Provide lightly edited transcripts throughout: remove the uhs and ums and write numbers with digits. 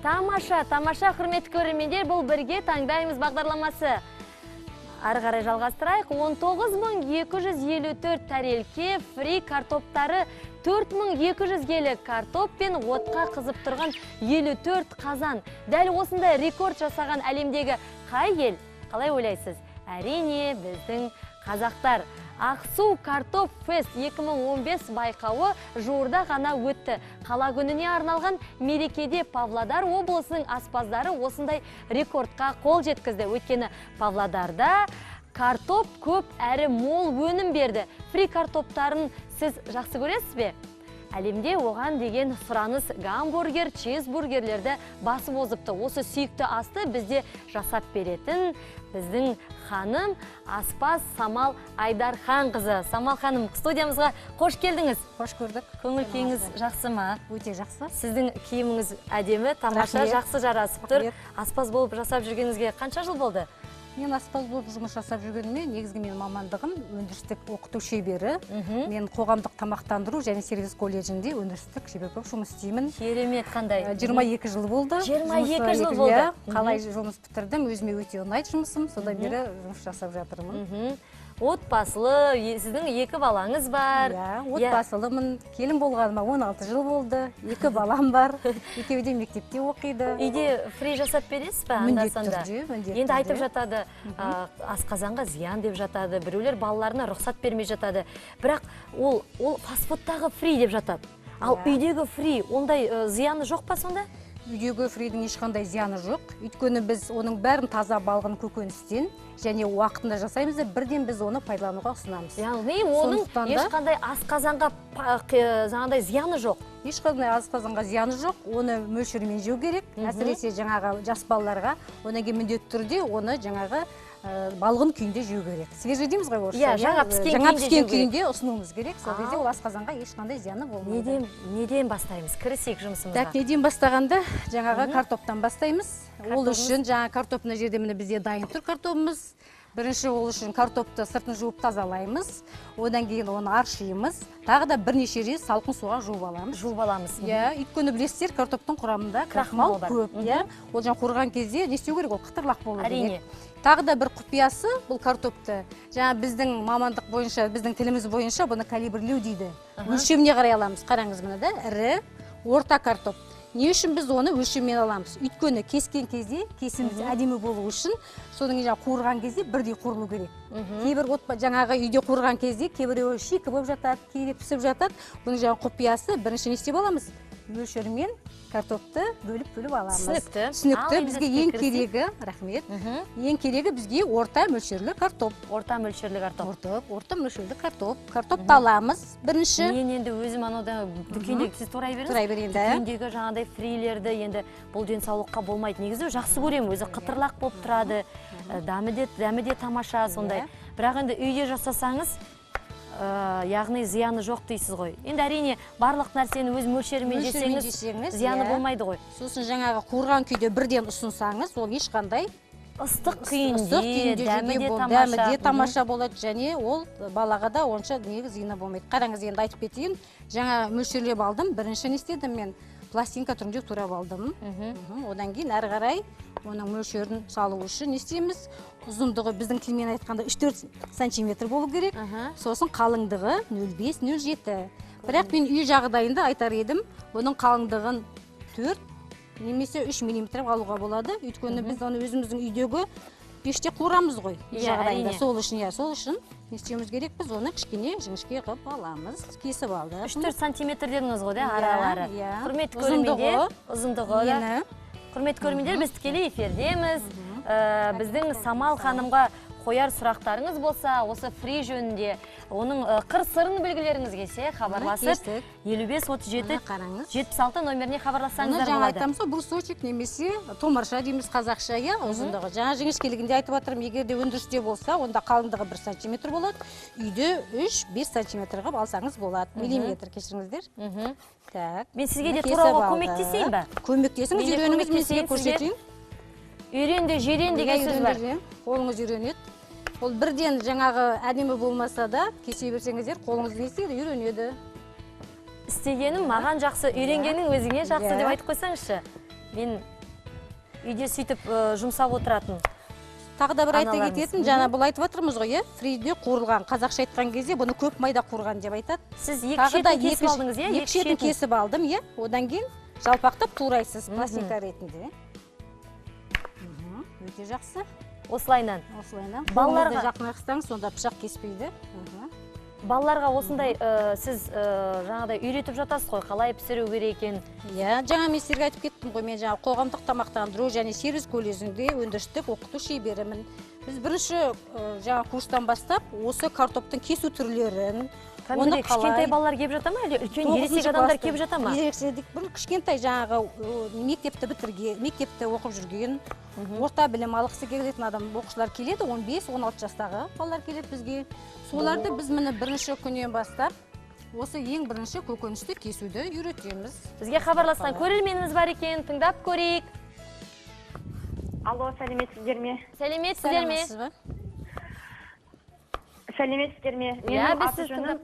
Тамаша құрметті көрермендер, бұл бірге таңдаймыз бағдарламасы. Ары қарай жалғастырайық. 19.254 тәрелке фри картоптары, 4200 келі картоп пен отқа қызып тұрған 54 қазан. Дәл осындай рекорд жасаған әлемдегі қай ел? Қалай ойлайсыз? Әрине, біздің қазақтар. Ақсу картоп фест 2015 байқауы жуырда ғана өтті. Қала күніне арналған мерекеде Павлодар облысының аспаздары осындай рекордқа қол жеткізді. Өйткені Павлодарда картоп көп әрі мол өнім берді. Фри картоптарын сіз жақсы көресіз бе? Әлемде оған деген сұраныс гамбургер, чизбургерлерді басып озыпты. Осы сүйікті асты бізде жасап беретін біздің ханым аспаз Самал Айдархан қызы. Самал ханым, студиямызға қош келдіңіз. Қош көрдік. Көңіл күйіңіз жақсы ма? Өте жақсы. Сіздің киіміңіз әдемі, тамаша, жақсы жарасып тұр. Аспаз болып жасап жүргеніңізге қанша жыл болды? Мен аспаз болып жұмыс жасап жүргеніме, негізгі менің мамандығым өндірістік оқыту шебері. Мен қоғамдық тамақтандыру және сервис колледжінде өндірістік шебер болып жұмыс істеймін. Керемет, қандай? 22 жыл болды. 22 жыл болды. Қалай жұмыс бітірдім, өзіме өте ұнайды жұмысым, содан бері жұмыс жасап жатырмын. Отбасылы, сіздің 2 балаңыз бар. Отбасылымын. Келін болғаныма 16 жыл болды. 2 балам бар. Екеуі де мектепте оқиды. Үйде фри жасап бересіз бе? Міндетті түрде. Енді айтып жатады, асқазанға зиян деп жатады. Біреулер балаларына рұқсат бермей жатады. Бірақ ол фастфудтағы фри деп жатады. Ал үйдегі фри, ондай зияны жоқ па сонда? Үйдегі фридің ешқандай зияны жоқ. Өйткені біз оның бәрін таза балғын көкөністен және уақытында жасаймыз да бірден біз оны пайдалануға ұсынамыз. Яғни оның ешқандай асқазанға зияны жоқ. Ешқандай асқазанға зияны жоқ. Оны мөлшерімен жеу керек. Әсіресе жаңағы жас балаларға одан кейін міндетті түрде оны жаңағы балғын күйінде жеу керек. Свежий дейміз ғой орысша. Жаңа піскен күйінде ұсынуымыз керек. Сол кезде ол асқазанға ешқандай зияны болмайды. Неден бастаймыз? Кірісейік жұмысымызға. Так, неден бастағанда жаңағы картоптан бастаймыз. Ол үшін жаңа картоп мына жерде міне бізде дайын тұр картопымыз. Бірінші ол үшін картопты сыртын жуып тазалаймыз. Одан кейін оны аршимыз. Тағы да бірнеше рет салқын суға жуып аламыз. Өйткені білесіздер, картоптың құрамында крахмал көп. Ол жаңа қуырған кезде не істеу керек? Ол қытырлақ болу керек. Тағы да бір құпиясы бұл картопты. Жаңа біздің мамандық бойынша, біздің тіліміз бойынша бұны калибрлеу дейді. Өлшеміне қарай аламыз. Қараңыз мына да, ірі, орта картоп. Не үшін біз оны өлшеммен аламыз? Өйткені кескен кезде кесіміз әдемі болу үшін, содан кейін қуырған кезде бірдей қуырылу керек. Кейбір жаңағы үйде қуырған кезде кейбіреуі шикі болып жатады, кейде пісіп жатады. Бұның жаңа құпиясы бірінші не істеп аламыз? Мөлшермен картопты бөліп аламыз. Түсінікті. Бізге ең керегі, рахмет. Ең керегі бізге орта мөлшерлі картоп. Орта мөлшерлі картоп. Орта мөлшерлі картоп. Картопты аламыз бірінші. Мен енді өзім анада дүкендегі, сіз турай беріңіз. Дүкендегі жаңағыдай фрилерді енді бұл денсаулыққа болмайды. Негізі жақсы көремін. Өзі қытырлақ болып тұрады. Дәмі де тамаша сондай. Бірақ енді үйде жасасаңыз, яғни зияны жоқ дейсіз ғой. Енді әрине барлық нәрсені өз мөлшерімен жесеңіз, зияны болмайды ғой. Сосын жаңағы қуырған күйде бірден ұсынсаңыз, ол ешқандай ыстық күйінде, дәмі де тамаша болады, және ол балаға да онша зияны болмайды. Қараңыз, енді айтып кетейін, жаңа мөлшерлеп алдым, бірінші не істедім мен? Пластинка түрінде турап алдым. Одан кейін әрі қарай оның мөлшерін салу үшін не істейміз? Ұзындығы біздің тілмен айтқанда 3-4 сантиметр болу керек. Сосын қалыңдығы 0,5-0,7. Бірақ мен үй жағдайында айтар едім, оның қалыңдығын 4 немесе 3 мм алуға болады. Өйткені біз оны өзіміздің үйдегі пеште қуырамыз ғой. Сол үшін не істеуіміз керек? Біз оны кішкене жіңішке қылып аламыз. Кесіп алды. 3-4 сантиметр дедіңіз ғой, аралары. Құрметті көрермендер, ұзындығы. Құрметті көрермендер, біз тікелей эфирдеміз. Біздің Самал ханымға қояр сұрақтарыңыз болса, осы фри жөнінде, оның қыр-сырын білгілеріңіз келсе, хабарласып 55-37-76 номеріне хабарлассаңыздар болады. Жаңа айтамыз, брусочек немесе томарша дейміз қазақша, ұзындығы. Жаңа жіңішкелігінде айтып жатырмын, егер де өндірісте болса, онда қалыңдығы 1 сантиметр болады. Үйде 3-5 сантиметр қылып алсаңыз болады. Миллиметр, кешіріңіздер. Мен сізге де турауға көмектесейін бе? Көмектесіңіз, үйреніңіз, мен сізге көрсетейін. Үйренді, жерен деген сөз бар. Қолыңыз үйренеді. Ол бірден жаңағы әдемі болмаса да, кесе берсеңіздер, қолыңыз не істейді, үйренеді. Істегенім маған жақсы, үйренгенің өзіңе жақсы деп айтып қойсаңызшы. Мен үйде сөйтіп жұмсап отыратын. Тағы да бір айта Аналарымыз. кететін, жаңа бұл айтып отырмыз ғой, фриде қуырылған, қазақша айтқан кезде бұны көп майда қуырған деп айтады. Сіз екі шетін кесіп алдыңыз, екі шетін кесіп алдым, одан кейін жалпақтап турайсыз пластика ретінде. Өте жақсы. Осылайынан. Балаларға жақын ақыстаңыз, сонда пышақ кеспейді. Балаларға осындай сіз жаңағыдай үйретіп жатасыз ғой, қалай пісіру керек екен? Жаңа мен сіздерге айтып кеттім ғой, мен жаңа қоғамдық тамақтандыру және сервис колледжінде өндірістік оқыту шеберімін. Біз бірінші жаңа курстан бастап осы картоптың кесу түрлерін, Кәдімгідей кішкентай балалар келіп жата ма, әлде үлкен ересек адамдар келіп жата ма? Бір кішкентай жаңағы мектепті бітірген, мектепті оқып жүрген, орта білім алғысы келетін адам оқушылар келеді, 15-16 жастағы балалар келеді бізге. Соларды біз міне бірінші күннен бастап осы ең бірінші көкөністі кесуді үйретеміз. Бізге хабарласқан көрерменіміз бар екен, тыңдап көрейік. Алло, сәлеметсіздер ме? Сәлеметсіздер ме? Сәлеметсіздер ме?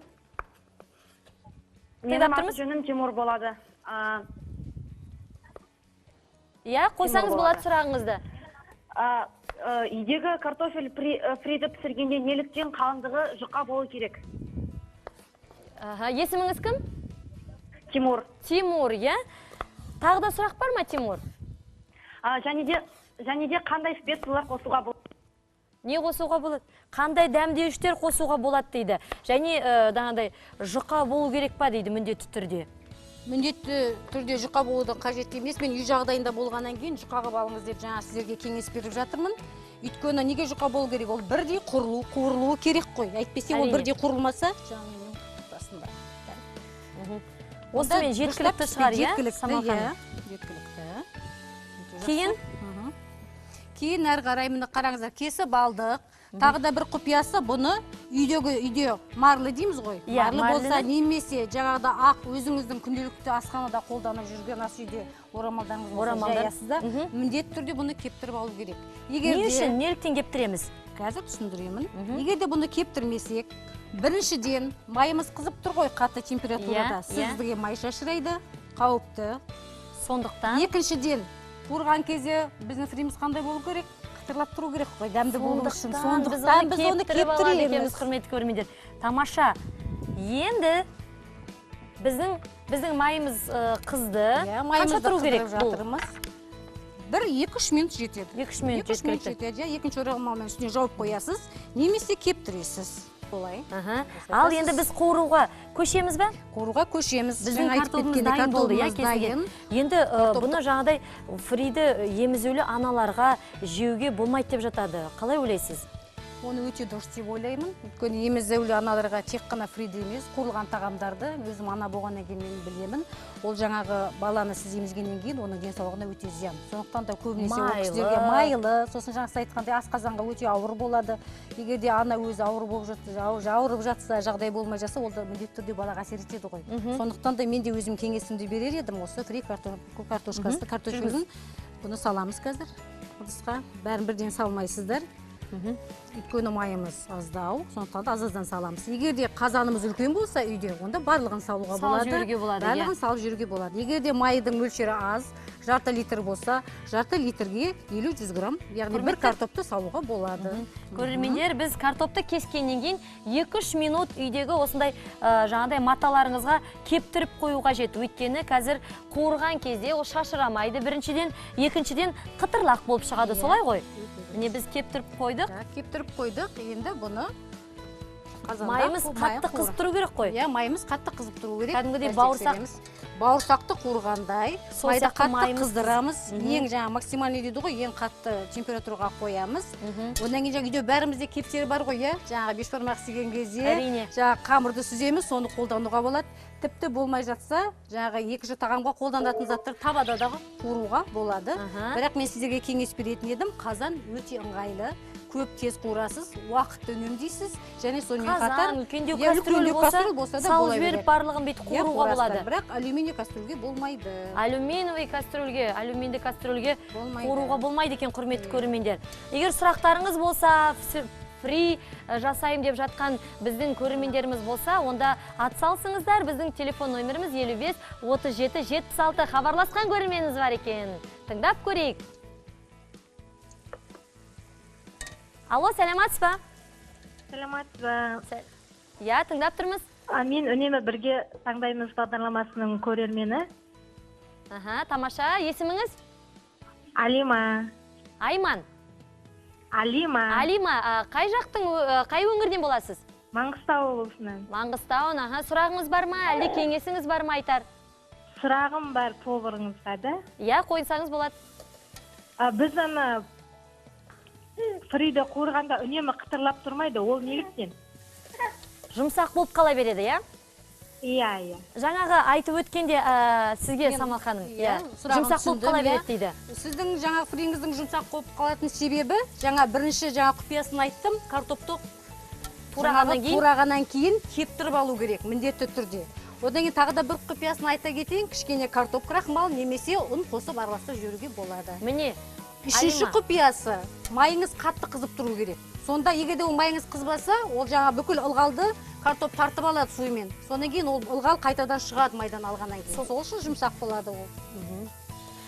Менің аты-жөнім Тимур болады. Қойсаңыз болады сұрағыңызды. Үйдегі картофель фриді пісіргенде неліктен қалыңдығы жұқа болу керек? Есіміңіз кім? Тимур. Тимур, Тағы да сұрақ бар ма, Тимур? Және де қандай специялар қосуға болады? Не қосуға болады? Қандай дәмдеуіштер қосуға болады дейді. Және дағандай жұқа болу керек па дейді міндетті түрде. Міндетті түрде жұқа болуды қажет емес. Мен үй жағдайында болғаннан кейін жұқа қылып алыңыз деп жаңа сіздерге кеңес беріп жатырмын. Өйткені неге жұқа болу керек? Ол бірдей қуырылуы керек қой. Әйтпесе ол бірдей қуырылмаса, жаңағы басында. Осымен жеткілікті шығар, Кейін? Кейін әрі қарай міне қараңыздар, кесіп алдық. Тағы да бір құпиясы, бұны үйде марлы дейміз ғой. Марлы болса немесе жаңағыда ақ өзіңіздің күнделікті асханада қолданып жүрген ас үйде орамалдарыңыз болса жаясыздар, міндетті түрде бұны кептіріп алу керек. Не үшін, неліктен кептіреміз? Қазір түсіндіремін. Егер де бұны кептірмесек, біріншіден майымыз қызып тұр ғой қатты температурада, сізге май шашырайды, қауіпті. Сондықтан? Екіншіден, қуырған кезде біздің фрейміз қандай болу керек? Қытырлап тұру керек қой, дәмді болу үшін. Сондықтан біз оны кептіреміз. Құрметті көрермендер. Тамаша. Енді біздің майымыз қызды. Қанша тұру керек бұл? Бір 2-3 минут жетеді. 2-3 минут жетеді. Екінші орамалмен үстіне жауып қоясыз, немесе кептіресіз. Ал енді біз қуыруға көшеміз бе? Қуыруға көшеміз. Біздің картопымыз дайын болды, кесілген. Енді бұны жаңағыдай фриді емізулі аналарға жеуге болмайды деп жатады. Қалай ойлайсыз? Оны өте дұрыс деп ойлаймын. Өйткені емізулі аналарға тек қана фриді емес, қуырылған тағамдарды өзім ана болғаннан кейін мен білемін. Ол жаңағы баланы сіз емізгеннен кейін оның денсаулығына өте зиян. Сондықтан да көбінесе ол кісілерге майлы, сосын жаңа айтқандай асқазанға өте ауыр болады. Егер де ана өзі ауырып жатса, жағдай болмай жатса, ол да міндетті түрде балаға әсер етеді ғой. Сондықтан да мен де өзім кеңесімді берер едім, осы фри картошкасын бұны саламыз қазір. Ыдысқа бәрін бірден салмайсыздар. Өйткені майымыз аздау, сондықтан да аздан саламыз. Егер де қазанымыз үлкен болса үйде, онда барлығын салуға болады. Барлығын салып жүруге болады. Егер де майдың мөлшері аз, жарты литр болса, жарты литрге 50-100 грамм, яғни бір картопты салуға болады. Көрермендер, біз картопты кескеннен кейін 2-3 минут үйдегі осындай жаңағыдай маталарыңызға кептіріп қою қажет. Өйткені қазір қуырған кезде ол шашырамайды біріншіден, екіншіден қытырлақ болып шығады, солай ғой? Міне біз кептіріп қойдық. Кептіріп қойдық, енді бұны майымыз қатты қызып тұру керек қой. Майымыз қатты қызып тұру керек. Кәдімгідей бауырсақты қуырғандай, майда қатты қыздырамыз. Ең жаңа максимальный дейді ғой, ең қатты температураға қоямыз. Одан кейін үйде бәрімізде кептері бар ғой, жаңа бешбармақ істеген кезде, жаңа қамырды сүземіз, соны қолдануға болады. Тіпті болмай жатса, жаңағы екінші тағамға қолданатын заттар табада дағы қуыруға болады. Бірақ мен сіздерге кеңес беретін едім, қазан өте ыңғайлы. Көп тез қуырасыз, уақытты үнемдейсіз, және сонымен қатар үлкендеу кастрюль болса салып жіберіп барлығын бүйтіп қуыруға болады. Бірақ алюминий кастрюльге болмайды. Алюминиевый кастрюльге қуыруға болмайды екен, құрметті көрермендер. Егер сұрақтарыңыз болса, фри жасайым деп жатқан біздің көрермендеріміз болса, онда атсалсыңыздар. Біздің телефон номеріміз 55 37 76. Хабарласқан көрерменіміз бар екен. Тыңдап көрейік. Алло, сәлематсыз ба? Саламатсыз ба? Иә, тыңдап тұрмыз. Мен үнемі бірге таңдаймыз бағдарламасының көрермені. Тамаша, есіміңіз? Алима. Айман. Алима. Алима, қай өңірден боласыз? Маңғыстау облысынан. Маңғыстау, сұрағыңыз бар ма, әлде кеңесіңіз бар ма айтар? Сұрағым бар поварыңызға да. Иә, қойсаңыз болады. Біз ана Фриді қуырғанда үнемі қытырлап тұрмайды, ол неліктен? Жұмсақ болып қала береді, иә? Иә. Жаңағы айтып өткенде сізге Самал ханым, жұмсақ болып қала береді дейді. Сіздің жаңағы фриіңіздің жұмсақ болып қалатын себебі, бірінші құпиясын айттым, картопты турағаннан кейін кептіріп алу керек, міндетті түрде. Одан кейін тағы да бір құпиясын айта кетейін, кішкене картоп крахмал немесе ұн қосып араластырып жіберуге болады. Міне. Үшінші құпиясы, майыңыз қатты қызып тұру керек. Сонда егерде ол майыңыз қызбаса, ол бүкіл ылғалды картоп тартып алады суымен. Содан кейін ол ылғал қайтадан шығады майдан алғаннан кейін. Сол үшін жұмсақ болады ол.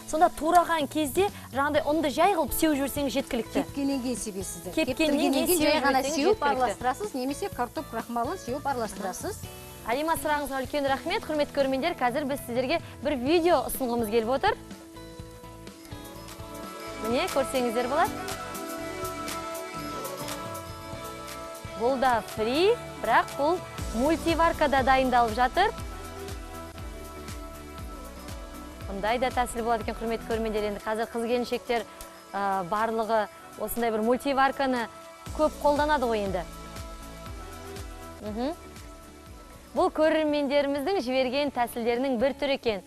Сонда тураған кезде жаңағыдай ұнды жай қылып сеуіп жіберсеңіз жеткілікті. Кепкеннен кейін себесізді. Кепкеннен кейін жай ғана сеуіп араластырасыз, немесе картоп крахмалын сеуіп араластырасыз. Алима, сұрағыңызға үлкен рахмет. Құрметті көрермендер, қазір біз сіздерге бір видео ұсынғымыз келіп отыр. Міне, көрсеңіздер болады. Бұл да фри, бірақ бұл мультиваркада дайындалып жатыр. Бұндай да тәсіл болады екен, құрметті көрермендер. Енді қазір қыз-келіншектер барлығы осындай бір мультиварканы көп қолданады ғой енді. Бұл көрермендеріміздің жіберген тәсілдерінің бір түрі екен.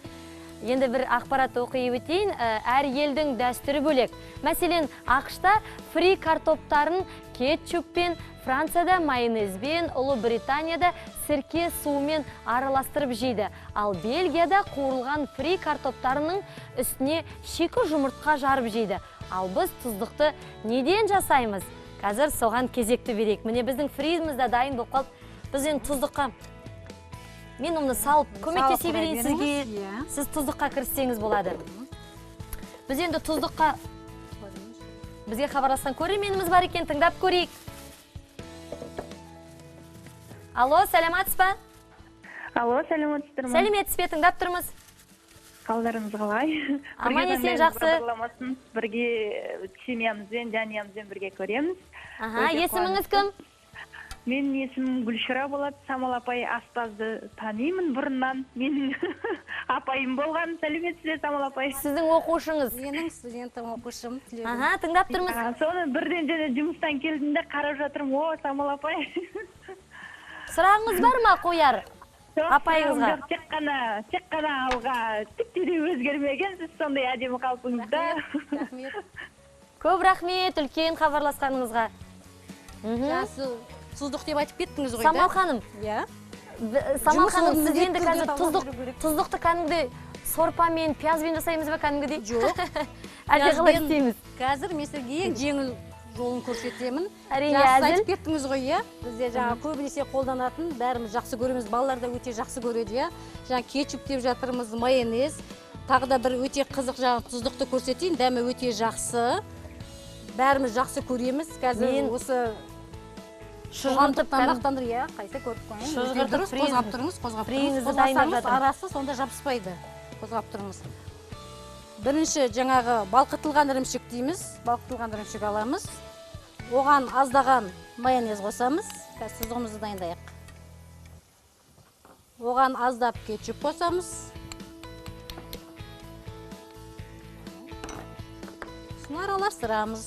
Енді бір ақпарат оқи өтейін, әр елдің дәстүрі бөлек. Мәселен, ақшта фри картоптарын кетчуппен, Францияда майонезбен, Ұлыбританияда сірке суымен араластырып жейді. Ал Бельгияда қуырылған фри картоптарының үстіне шикі жұмыртқа жарып жейді. Ал біз тұздықты неден жасаймыз? Қазір соған кезекті берейік. Міне біздің фризімізді дайын болып қалып, біз енді тұздыққа мен оны салып көмектесе берейін сізге. Сіз тұздыққа кіріссеңіз болады. Біз енді тұздыққа бізге хабарласқан көрерменіміз бар екен, тыңдап көрейік. Алло, сәлематсыз ба? Алло, сәлеметсіздер ме? Сәлеметсіз бе, тыңдап тұрмыз. Қалдарыңыз қалай? Аман есен, жақсы. Бірге семьямызбен, жанұямызбен бірге көреміз. Есіміңіз кім? Менің есімім Гүлшара болады. Самал апай аспазды танимын бұрыннан. Менің апайым болған. Сәлеметсіз, Самал апай. Сіздің оқушыңыз? Менің студентім, оқушым. Тыңдап тұрмыз. Соны бірден жұмыстан келдім де қарап жатырмын. О, Самал апай. Сұрағыңыз бар ма қояр апайыңызға? Тек қана алға түк-түк өзгермеген, сіз сондай әдемі қалпыңызда. Көп рахмет үлкен хабарласқаныңызға. Тұздық деп айтып кеттіңіз ғой. Самал ханым. Самал ханым, сіз енді қазір тұздықты кәдімгідей сорпамен, пиязбен жасаймыз ба кәдімгідей? Жоқ. Әлде қалай істейміз? Қазір мен сізге ең жеңіл жолын көрсетемін. Әрине, әзіл. Айтып кеттіңіз ғой, бізде көбінесе қолданатын, бәріміз жақсы көреміз, балалар да өте жақсы көреді. Кетчуп деп жатырмыз, майонез. Тағы да бір өте қызық тұздықты көрсетейін, дәмі өте жақсы. Бәріміз жақсы көреміз. Қазір осы қоғамдық тамақтандыр, қайсы көріп қойын. Қозғап тұрыңыз, қозғасаңыз арасы сонда жабыспайды. Қозғап тұрыңыз. Бірінші жаңағы балқытылған ірімшік дейміз. Балқытылған ірімшік аламыз. Оған аздаған майонез қосамыз. Қазір тұздығымызды дайындайық. Оған аздап кетчуп қосамыз. Соны араластырамыз.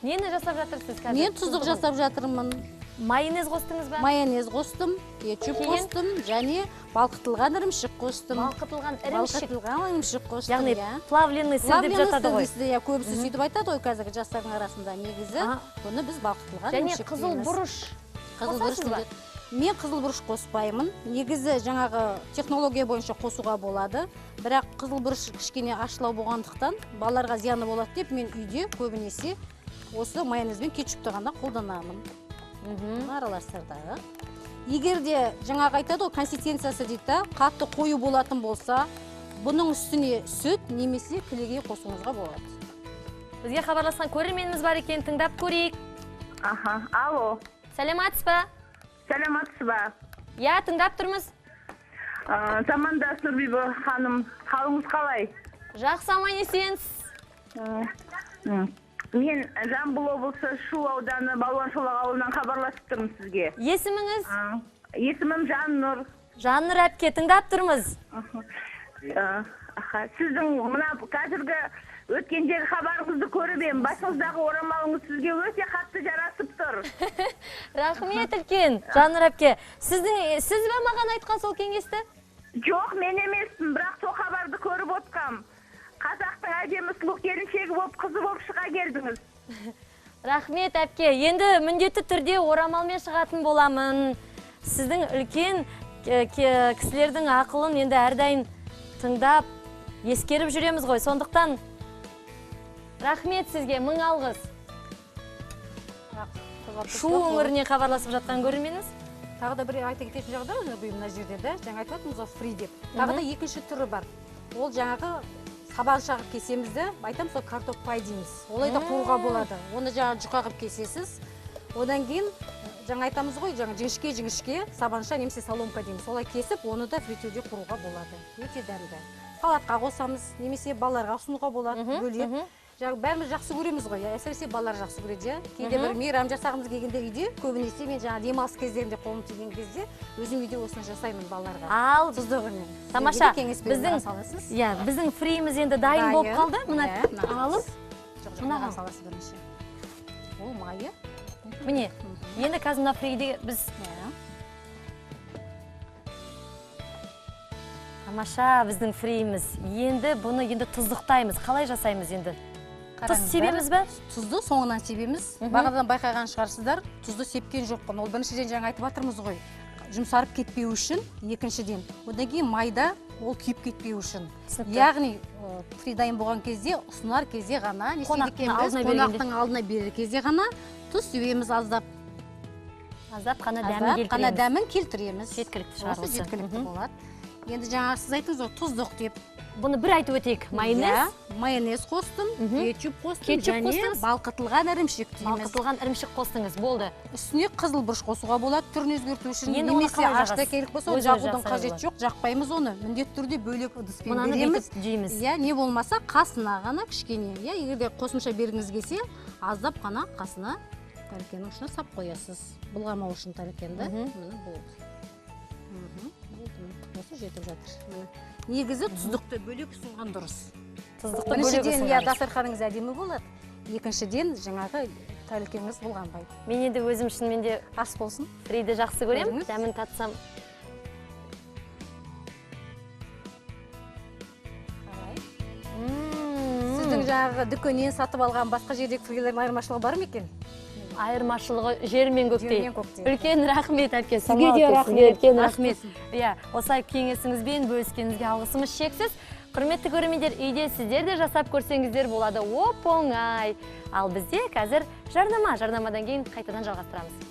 Нені жасап жатырсыз қазір? Мен тұздық жасап жатырмын. Майонез қостыңыз ба? Майонез қостым, кетчуп қостым, және балқытылған ірімшік қостым. Балқытылған ірімшік қостым. Яғни плавленый сыр деп жатады ғой. Көбісі сөйтіп айтады ғой қазіргі жастардың арасында. Негізі бұны біз балқытылған ірімшік дейміз. Және қызыл бұрыш. Қызыл бұрыш. Мен қызыл бұрыш қоспаймын. Негізі жаңағы технология бойынша қосуға болады. Бірақ қызыл бұрыш кішкене ашылау болғандықтан балаларға зияны болады деп мен үйде көбінесе осы майонез бен кетчупты ғана қолданамын. Араластырдағы. Егер де жаңағы айтады ғой, консистенциясы дейді, қатты қою болатын болса, бұның үстіне сүт немесе кілегей қосуыңызға болады. Бізге хабарласқан көрерменіміз бар екен, тыңдап көрейік. Аха, алло. Сәлематсыз ба? Сәлематсыз ба? Я, тыңдап тұрмыз. Таманда Нұрбибі ханым, қалыңыз қалай? Жақсы, аман есенсіз. Мен Жамбыл облысы Шу ауданы Балуаншолақ ауылынан хабарласып тұрмын сізге. Есіміңіз? Есімім Жаннұр. Жаннұр әпке, тыңдап тұрмыз. Сіздің мына қазіргі өткендегі хабарыңызды көріп ем, басыңыздағы орамалыңыз сізге өте қатты жарасып тұр. Рахмет үлкен, Жаннұр әпке. Сіз бе маған айтқан сол кеңесті? Жоқ, мен емеспін, бірақ сол хабарды көріп отқам. Қазақтың әдемі сұлу келіншегі болып, қызы болып шыға келдіңіз. Рахмет әпке, енді міндетті түрде орамалмен шығатын боламын. Сіздің үлкен кісілердің ақылын енді әрдайым тыңдап, ескеріп жүреміз ғой. Сондықтан рахмет сізге, мың алғыс. Шу өңіріне хабарласып жатқан көрерменіңіз? Тағы да бір айта кететін жағдай, мына жерде де, жаңа айтып отырмыз ғой, фри деп. Тағы да екінші түрі бар. Ол жаңағы сабан шағып кесемізді, айтамыз ғой, картоп пай дейміз. Олай да қуыруға болады. Оны жаңа жұқа қып кесесіз. Одан кейін жаңа айтамыз ғой, жаңа жіңішке сабанша немесе соломка дейміз. Олай кесіп, оны да фритюрде қуыруға болады. Өте дәмді. Салатқа қосамыз, немесе балаларға ұсынуға болады, бөлек. Бәріміз жақсы көреміз ғой, әсіресе балалар жақсы көреді. Кейде бір мейрам жасағымыз келгенде үйде, көбінесе мен жаңа демалыс кездерінде қолым тиген кезде өзім үйде осыны жасаймын балаларға. Ал, тұздығымен. Тамаша, біздің фриіміз енді дайын болып қалды. Мұна алып, мынаған саласы бірінші. Ол майы. Міне, енді қазір мына фриде біз... Тамаша, біздің фриіміз. Енді бұны тұздықтаймыз. Қалай жасаймыз енді? Тұз себеміз бе? Тұзды соңынан себеміз. Бағадан байқаған шығарсыздар, тұзды сепкен жоқпын. Ол біріншіден жаңа айтып жатырмыз ғой. Жұмсарып кетпеу үшін, екіншіден. Одан кейін майда ол күйіп кетпеу үшін. Яғни фри дайын болған кезде, ұсынар кезде ғана, қонақтың алдына берер кезде ғана тұз себеміз аздап. Аздап қана дәмін келтіреміз. Жеткілікті шығар осы. Жеткілікті болады. Енді жаңа сіз айтыңыз ғой, тұздық деп. Бұны бір айтып өтейік. Майонез? Майонез қостым, кетчуп қостым, және балқытылған ірімшік дейміз. Балқытылған ірімшік қостыңыз, болды. Үстіне қызыл бұрыш қосуға болады, түрін өзгерту үшін. Немесе ашта керек болса, жағудың қажет жоқ, жақпаймыз оны. Міндетті түрде бөлек ыдыспен береміз. Не болмаса қасына ғана кішкене. Егерде қосымша бергіңіз келсе, аздап қана қасына тәркенің ұшына сап қоясыз. Бұлғамау үшін тәркенді. Осы жетіп жатыр. Негізі тұздықты бөлек ұсынған дұрыс. Біріншіден, дастарханыңыз әдемі болады. Екіншіден, жаңағы тәлкеңіз бұлғанбайды. Мен енді өзім үшін менде ас болсын. Фриді жақсы көрем, дәмін татсам. Сіздің жаңағы дүкеннен сатып алған басқа жердегі фрилердің айырмашылығы бар ма екен? Айырмашылығы жер мен көктей. Үлкен рахмет әпке. Сізге де рахмет. Үлкен рахмет. Осылай кеңесіңізбен бөліскеніңізге алғысымыз шексіз. Құрметті көрермендер, үйде сіздер де жасап көрсеңіздер болады. Оп-оңай. Ал бізде қазір жарнама. Жарнамадан кейін қайтадан жалғастырамыз.